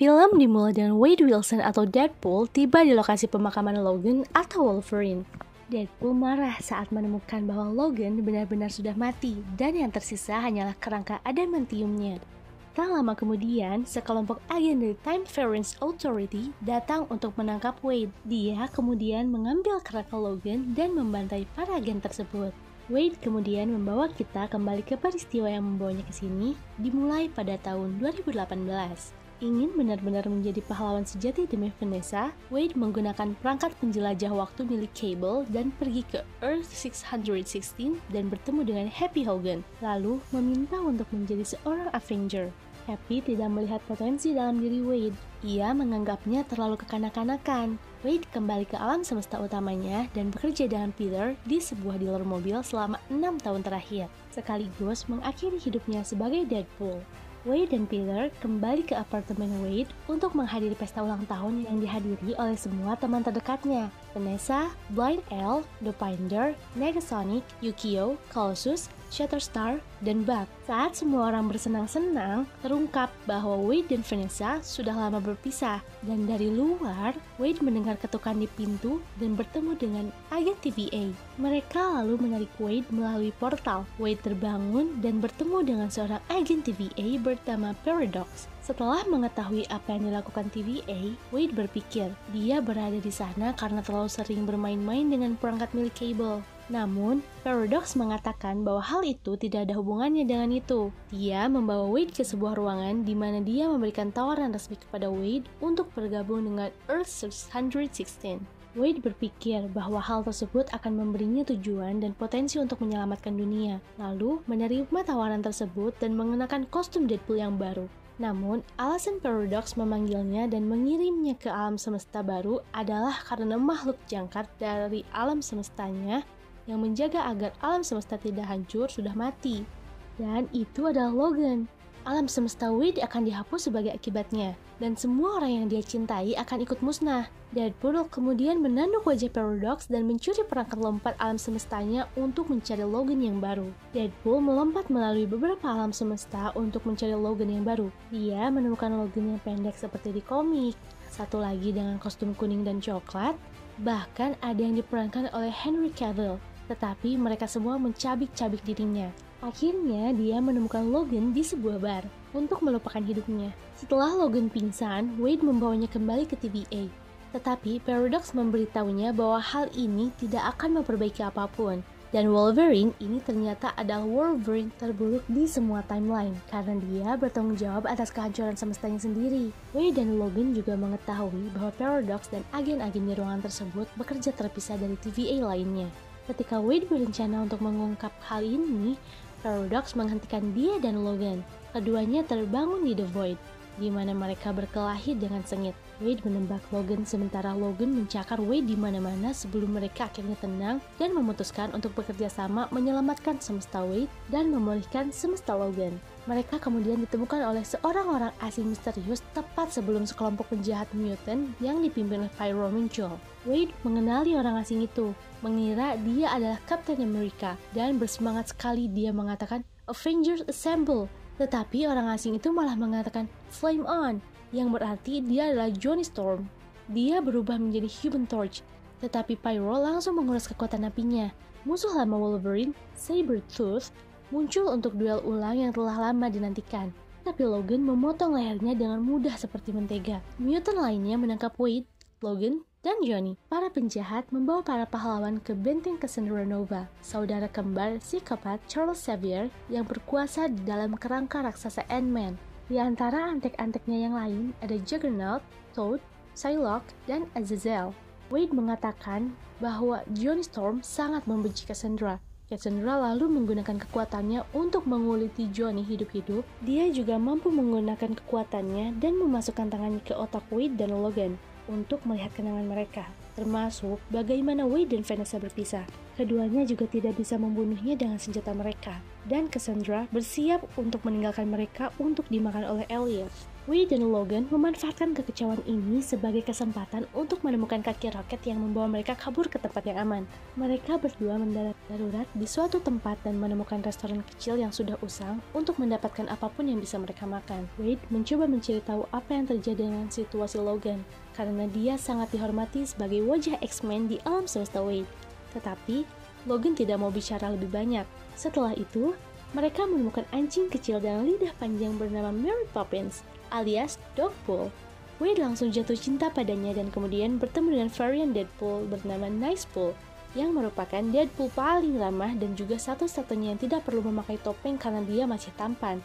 Film dimulai dengan Wade Wilson atau Deadpool tiba di lokasi pemakaman Logan atau Wolverine. Deadpool marah saat menemukan bahwa Logan benar-benar sudah mati dan yang tersisa hanyalah kerangka adamantiumnya. Tak lama kemudian, sekelompok agen dari Time Ference Authority datang untuk menangkap Wade. Dia kemudian mengambil kerangka Logan dan membantai para agen tersebut. Wade kemudian membawa kita kembali ke peristiwa yang membawanya ke sini, dimulai pada tahun 2018. Ingin benar-benar menjadi pahlawan sejati demi Vanessa, Wade menggunakan perangkat penjelajah waktu milik Cable dan pergi ke Earth 616 dan bertemu dengan Happy Hogan, lalu meminta untuk menjadi seorang Avenger. Happy tidak melihat potensi dalam diri Wade. Ia menganggapnya terlalu kekanak-kanakan. Wade kembali ke alam semesta utamanya dan bekerja dengan Peter di sebuah dealer mobil selama 6 tahun terakhir, sekaligus mengakhiri hidupnya sebagai Deadpool. Wade dan Peter kembali ke apartemen Wade untuk menghadiri pesta ulang tahun yang dihadiri oleh semua teman terdekatnya. Vanessa, Blind L, The Finder, Negasonic, Yukio, Colossus, Shatterstar, dan Bug. Saat semua orang bersenang-senang, terungkap bahwa Wade dan Vanessa sudah lama berpisah. Dan dari luar, Wade mendengar ketukan di pintu dan bertemu dengan agen TVA. Mereka lalu menarik Wade melalui portal. Wade terbangun dan bertemu dengan seorang agen TVA bernama Paradox. Setelah mengetahui apa yang dilakukan TVA, Wade berpikir dia berada di sana karena terlalu sering bermain-main dengan perangkat milik Cable. Namun, Paradox mengatakan bahwa hal itu tidak ada hubungannya dengan itu. Dia membawa Wade ke sebuah ruangan di mana dia memberikan tawaran resmi kepada Wade untuk bergabung dengan Earth 616. Wade berpikir bahwa hal tersebut akan memberinya tujuan dan potensi untuk menyelamatkan dunia, lalu menerima tawaran tersebut dan mengenakan kostum Deadpool yang baru. Namun, alasan Paradox memanggilnya dan mengirimnya ke alam semesta baru adalah karena makhluk jangkar dari alam semestanya yang menjaga agar alam semesta tidak hancur sudah mati. Dan itu adalah Logan. Alam semesta Wade akan dihapus sebagai akibatnya, dan semua orang yang dia cintai akan ikut musnah. Deadpool kemudian menanduk wajah Paradox dan mencuri perangkat lompat alam semestanya untuk mencari Logan yang baru. Deadpool melompat melalui beberapa alam semesta untuk mencari Logan yang baru. Dia menemukan Logan yang pendek seperti di komik, satu lagi dengan kostum kuning dan coklat, bahkan ada yang diperankan oleh Henry Cavill, tetapi mereka semua mencabik-cabik dirinya. Akhirnya, dia menemukan Logan di sebuah bar untuk melupakan hidupnya. Setelah Logan pingsan, Wade membawanya kembali ke TVA. Tetapi Paradox memberitahunya bahwa hal ini tidak akan memperbaiki apapun. Dan Wolverine ini ternyata adalah Wolverine terburuk di semua timeline karena dia bertanggung jawab atas kehancuran semestanya sendiri. Wade dan Logan juga mengetahui bahwa Paradox dan agen-agen di ruangan tersebut bekerja terpisah dari TVA lainnya. Ketika Wade berencana untuk mengungkap hal ini, Paradox menghentikan dia dan Logan. Keduanya terbangun di The Void, di mana mereka berkelahi dengan sengit. Wade menembak Logan sementara Logan mencakar Wade di mana-mana sebelum mereka akhirnya tenang dan memutuskan untuk bekerja sama menyelamatkan semesta Wade dan memulihkan semesta Logan. Mereka kemudian ditemukan oleh seorang orang asing misterius tepat sebelum sekelompok penjahat mutant yang dipimpin oleh Pyro muncul. Wade mengenali orang asing itu, mengira dia adalah Captain America, dan bersemangat sekali dia mengatakan Avengers Assemble. Tetapi orang asing itu malah mengatakan Flame On, yang berarti dia adalah Johnny Storm. Dia berubah menjadi Human Torch, tetapi Pyro langsung menguras kekuatan apinya. Musuh lama Wolverine, Sabretooth, muncul untuk duel ulang yang telah lama dinantikan. Tapi Logan memotong lehernya dengan mudah seperti mentega. Mutant lainnya menangkap Wade, Logan, dan Johnny. Para penjahat membawa para pahlawan ke benteng Cassandra Nova, saudara kembar psikopat Charles Xavier yang berkuasa di dalam kerangka raksasa Ant-Man. Di antara antek-anteknya yang lain ada Juggernaut, Toad, Psylocke, dan Azazel. Wade mengatakan bahwa Johnny Storm sangat membenci Cassandra. Cassandra lalu menggunakan kekuatannya untuk menguliti Johnny hidup-hidup. Dia juga mampu menggunakan kekuatannya dan memasukkan tangannya ke otak Wade dan Logan untuk melihat kenangan mereka, termasuk bagaimana Wade dan Vanessa berpisah. Keduanya juga tidak bisa membunuhnya dengan senjata mereka, dan Cassandra bersiap untuk meninggalkan mereka untuk dimakan oleh Elliot. Wade dan Logan memanfaatkan kekecewaan ini sebagai kesempatan untuk menemukan kaki roket yang membawa mereka kabur ke tempat yang aman. Mereka berdua mendarat darurat di suatu tempat dan menemukan restoran kecil yang sudah usang untuk mendapatkan apapun yang bisa mereka makan. Wade mencoba mencari tahu apa yang terjadi dengan situasi Logan, karena dia sangat dihormati sebagai wajah X-Men di alam semesta Wade. Tetapi, Logan tidak mau bicara lebih banyak. Setelah itu, mereka menemukan anjing kecil dengan lidah panjang bernama Mary Poppins, alias Dogpool. Wade langsung jatuh cinta padanya dan kemudian bertemu dengan varian Deadpool bernama Nicepool, yang merupakan Deadpool paling ramah dan juga satu-satunya yang tidak perlu memakai topeng karena dia masih tampan.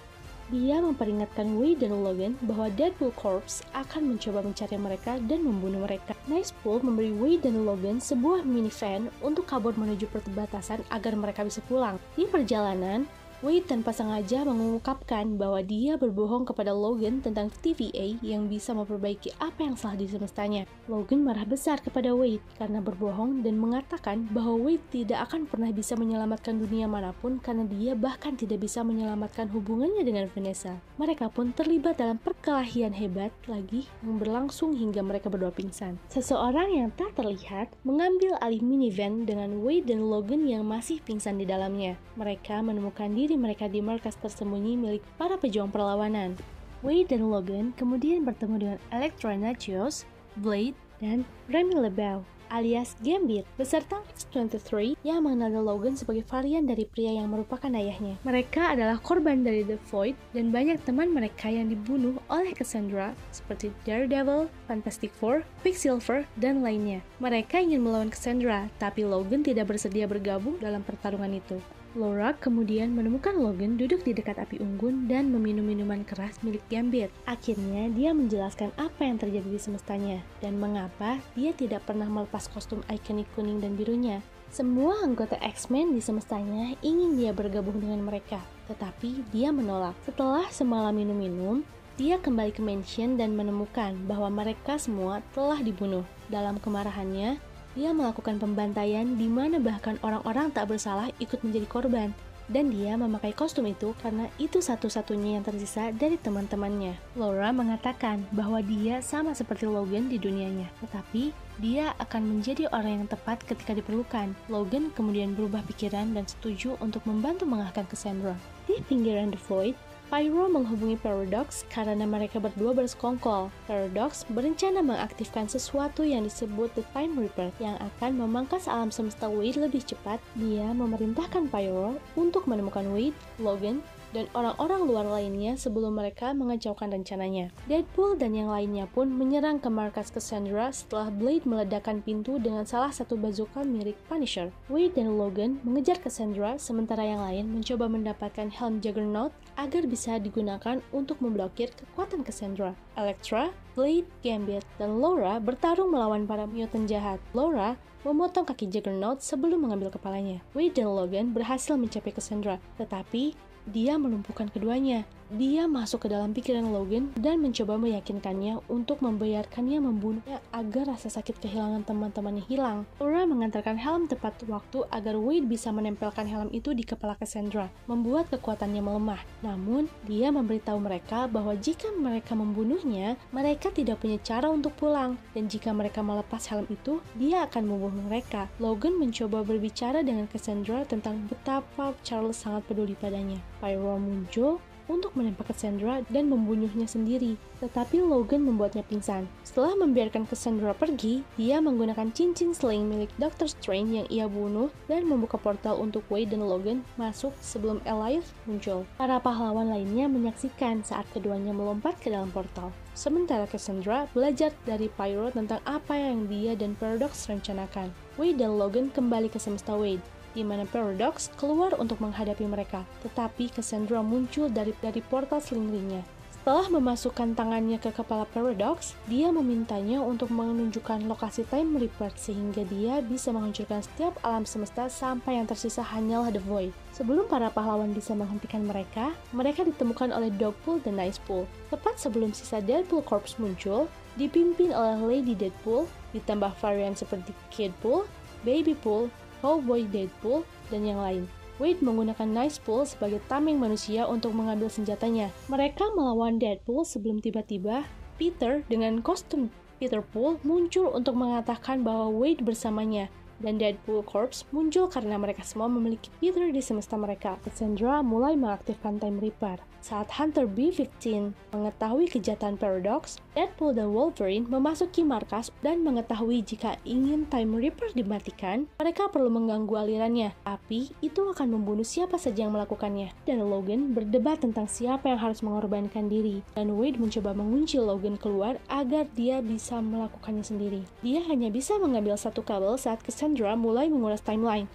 Dia memperingatkan Wade dan Logan bahwa Deadpool Corps akan mencoba mencari mereka dan membunuh mereka. Nicepool memberi Wade dan Logan sebuah minivan untuk kabur menuju perbatasan agar mereka bisa pulang. Di perjalanan, Wade tanpa sengaja mengungkapkan bahwa dia berbohong kepada Logan tentang TVA yang bisa memperbaiki apa yang salah di semestanya. Logan marah besar kepada Wade karena berbohong dan mengatakan bahwa Wade tidak akan pernah bisa menyelamatkan dunia manapun karena dia bahkan tidak bisa menyelamatkan hubungannya dengan Vanessa. Mereka pun terlibat dalam perkelahian hebat lagi yang berlangsung hingga mereka berdua pingsan. Seseorang yang tak terlihat mengambil alih minivan dengan Wade dan Logan yang masih pingsan di dalamnya. Mereka menemukan diri mereka di markas tersembunyi milik para pejuang perlawanan. Wade dan Logan kemudian bertemu dengan Elektra Natchios, Blade, dan Remy LeBeau alias Gambit, beserta X-23 yang mengenal Logan sebagai varian dari pria yang merupakan ayahnya. Mereka adalah korban dari The Void dan banyak teman mereka yang dibunuh oleh Cassandra seperti Daredevil, Fantastic Four, Quicksilver, dan lainnya. Mereka ingin melawan Cassandra, tapi Logan tidak bersedia bergabung dalam pertarungan itu. Laura kemudian menemukan Logan duduk di dekat api unggun dan meminum minuman keras milik Gambit. Akhirnya, dia menjelaskan apa yang terjadi di semestanya dan mengapa dia tidak pernah melepas kostum ikonik kuning dan birunya. Semua anggota X-Men di semestanya ingin dia bergabung dengan mereka, tetapi dia menolak. Setelah semalam minum-minum, dia kembali ke mansion dan menemukan bahwa mereka semua telah dibunuh. Dalam kemarahannya, dia melakukan pembantaian di mana bahkan orang-orang tak bersalah ikut menjadi korban. Dan dia memakai kostum itu karena itu satu-satunya yang tersisa dari teman-temannya. Laura mengatakan bahwa dia sama seperti Logan di dunianya, tetapi dia akan menjadi orang yang tepat ketika diperlukan. Logan kemudian berubah pikiran dan setuju untuk membantu mengalahkan Cassandra. Di pinggiran The Void, Pyro menghubungi Paradox karena mereka berdua bersekongkol. Paradox berencana mengaktifkan sesuatu yang disebut The Time Reaper yang akan memangkas alam semesta Wade lebih cepat. Dia memerintahkan Pyro untuk menemukan Wade, Logan, dan orang-orang luar lainnya sebelum mereka mengacaukan rencananya. Deadpool dan yang lainnya pun menyerang ke markas Cassandra setelah Blade meledakkan pintu dengan salah satu bazooka milik Punisher. Wade dan Logan mengejar Cassandra sementara yang lain mencoba mendapatkan helm Juggernaut agar bisa digunakan untuk memblokir kekuatan Cassandra. Elektra, Blade, Gambit, dan Laura bertarung melawan para mutant jahat. Laura memotong kaki Juggernaut sebelum mengambil kepalanya. Wade dan Logan berhasil mencapai Cassandra, tetapi dia melumpuhkan keduanya. Dia masuk ke dalam pikiran Logan dan mencoba meyakinkannya untuk membiarkannya membunuhnya agar rasa sakit kehilangan teman-temannya hilang. Laura mengantarkan helm tepat waktu agar Wade bisa menempelkan helm itu di kepala Cassandra, membuat kekuatannya melemah. Namun, dia memberitahu mereka bahwa jika mereka membunuhnya, mereka tidak punya cara untuk pulang, dan jika mereka melepas helm itu, dia akan membunuh mereka. Logan mencoba berbicara dengan Cassandra tentang betapa Charles sangat peduli padanya. Pyro muncul untuk menembak Cassandra dan membunuhnya sendiri, tetapi Logan membuatnya pingsan. Setelah membiarkan Cassandra pergi, dia menggunakan cincin sling milik Dr. Strange yang ia bunuh dan membuka portal untuk Wade dan Logan masuk sebelum Elias muncul. Para pahlawan lainnya menyaksikan saat keduanya melompat ke dalam portal. Sementara Cassandra belajar dari Pyro tentang apa yang dia dan Paradox rencanakan. Wade dan Logan kembali ke semesta Wade, di mana Paradox keluar untuk menghadapi mereka, tetapi Cassandra muncul dari portal selinggringnya. Setelah memasukkan tangannya ke kepala Paradox, dia memintanya untuk menunjukkan lokasi Time Reaper sehingga dia bisa menghancurkan setiap alam semesta sampai yang tersisa hanyalah The Void. Sebelum para pahlawan bisa menghentikan mereka ditemukan oleh Dogpool dan Nicepool. Tepat sebelum sisa Deadpool Corps muncul, dipimpin oleh Lady Deadpool, ditambah varian seperti Kidpool, Babypool, Cowboy Deadpool, dan yang lain. Wade menggunakan Nicepool sebagai tameng manusia untuk mengambil senjatanya. Mereka melawan Deadpool sebelum tiba-tiba Peter dengan kostum Peterpool muncul untuk mengatakan bahwa Wade bersamanya. Dan Deadpool Corps muncul karena mereka semua memiliki Peter di semesta mereka. Cassandra mulai mengaktifkan Time Reaper. Saat Hunter B-15 mengetahui kejahatan Paradox, Deadpool dan Wolverine memasuki markas dan mengetahui jika ingin Time Reaper dimatikan, mereka perlu mengganggu alirannya. Tapi, itu akan membunuh siapa saja yang melakukannya. Dan Logan berdebat tentang siapa yang harus mengorbankan diri. Dan Wade mencoba mengunci Logan keluar agar dia bisa melakukannya sendiri. Dia hanya bisa mengambil satu kabel saat Cassandra mulai menguras timeline.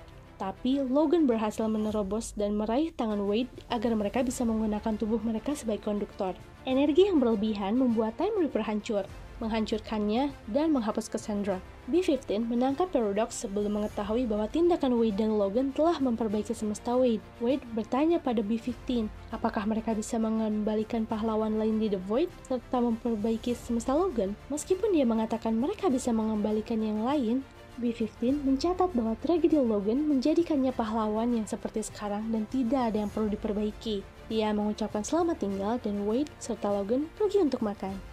Tapi Logan berhasil menerobos dan meraih tangan Wade agar mereka bisa menggunakan tubuh mereka sebagai konduktor. Energi yang berlebihan membuat Time Reaper hancur, menghancurkannya dan menghapus Cassandra. B-15 menangkap Paradox sebelum mengetahui bahwa tindakan Wade dan Logan telah memperbaiki semesta Wade. Wade bertanya pada B-15, apakah mereka bisa mengembalikan pahlawan lain di The Void serta memperbaiki semesta Logan? Meskipun dia mengatakan mereka bisa mengembalikan yang lain, B-15 mencatat bahwa tragedi Logan menjadikannya pahlawan yang seperti sekarang dan tidak ada yang perlu diperbaiki. Dia mengucapkan selamat tinggal dan Wade serta Logan pergi untuk makan.